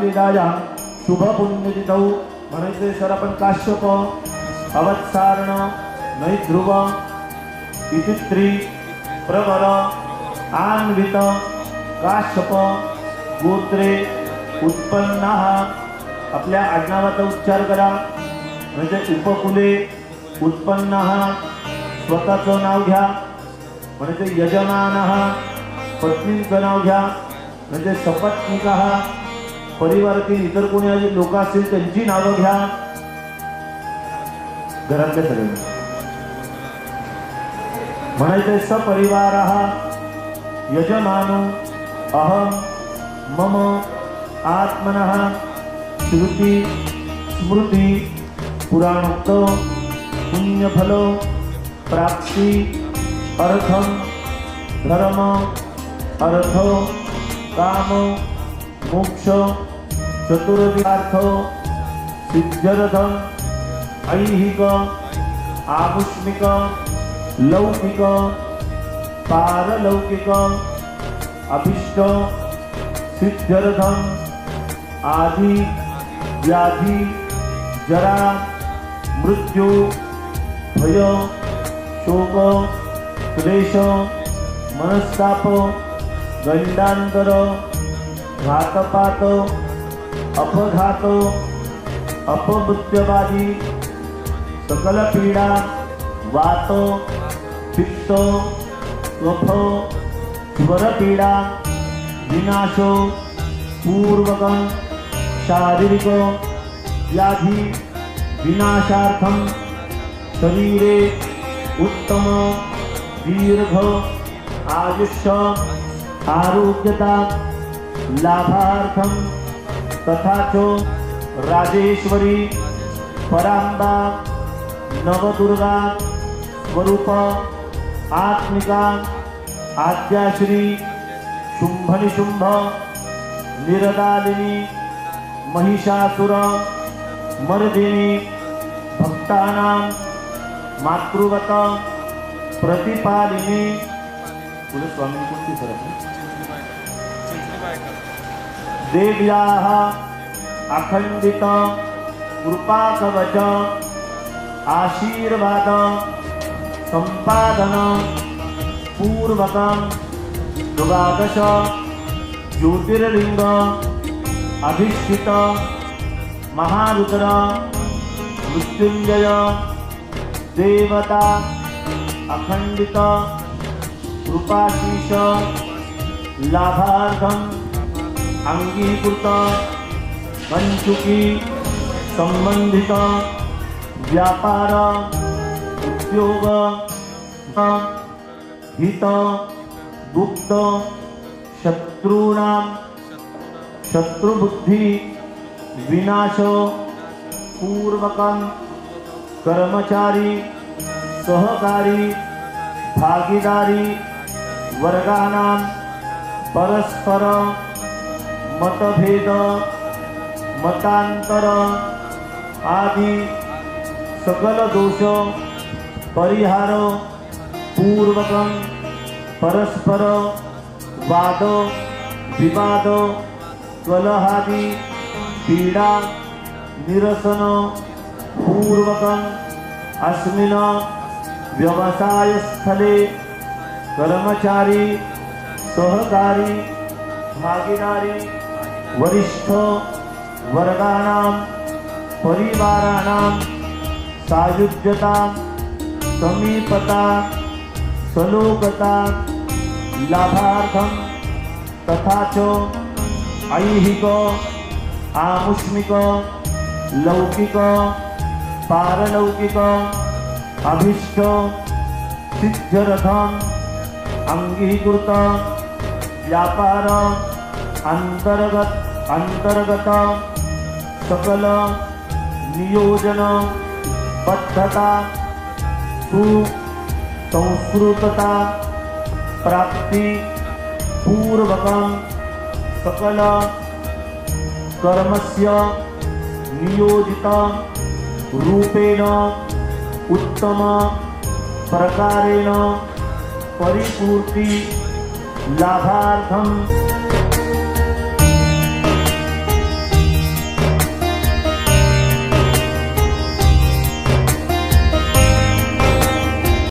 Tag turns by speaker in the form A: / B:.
A: लिदाया शुभ पुण्यतिथौ म्हणायचे सर आपण काश्यप अवत्सारण नैध्रुव इतित्री प्रवर आन्वित काश्यप गोत्रे उत्पन्नाः आपल्या आडनावाचा उच्चार करा म्हणजे उपकुले उत्पन्नाः स्वतःचं नाव घ्या म्हणजे यजमानः पत्नीचं नाव घ्या म्हणजे सपत्निकः परिवारातील इतर कोणी लोक असतील त्यांची नावं घ्या घरातल्या सगळे म्हणायचे सपरिवारः यजमानो अहम मम आत्मनः श्रुती स्मृती पुराणोक्त पुण्यफल प्राप्ति अर्थम धर्म अर्थ काम मोक्ष चतुर्विधार्थ सिद्ध्यर्थम ऐहिक आमुष्मिक लौकिक पारलौकिक अभिष्ट सिद्ध्यर्थम आदि व्याधि जरा मृत्यु भय शोक क्लेश मनस्ताप गंडांतर घातपात अपघात अपमृत्युवादी सकल पीडा वात पित्त कफ स्वरपीडा विनाश पूर्वकं शारीरिक व्याधि विनाशार्थम शरीरे उत्तम दीर्घ आयुष्य आरोग्यता लाभार्थम तथा च राजेश्वरी परांबा नवदुर्गा स्वरूप आत्मिका आद्याश्री शुंभनिशुंभ निरदालिनी महिषासुर मर्दिनी भक्तानां मातृवत प्रतिपालिनी पुढे स्वामी कोणती सरस देव्याः अखंडित कृपा कवच आशीर्वाद संपादन पूर्वकं द्वादश ज्योतिर्लिंग अभिषित महारुद्र मृत्युंजय देवता अखंडित कृपाशीष लाभार्थम अंगीकृत पंचुकी संबंधित व्यापार उद्योग हित गुप्त शत्रूणां शत्रुबुद्धि विनाश पूर्वकं कर्मचारी सहकारी भागीदारी वर्गानां परस्पर मतभेद मतांतर आदि सकल दोष परिहार पूर्वकं परस्पर वाद विवाद कलहादि पीडा निरसन पूर्वकं अस्मिन् व्यवसाय स्थले कर्मचारी सहकारी भागीदारी वरिष्ठ वर्गानां परिवाराणां सायुज्यता समीपता सलोकता लाभार्थं तथा च ऐहिक आमुष्मिक लौकिक पारलौकिक अभिष्ट सिद्ध्यर्थम अंगीकृत व्यापार अंतर्गत सकल नियोजन बद्धता सुसंस्कृतता प्राप्ति पूर्वकं सकल कर्मस्य नियोजित रूपेण उत्तम प्रकारेण परिपूर्ति लाभार्थम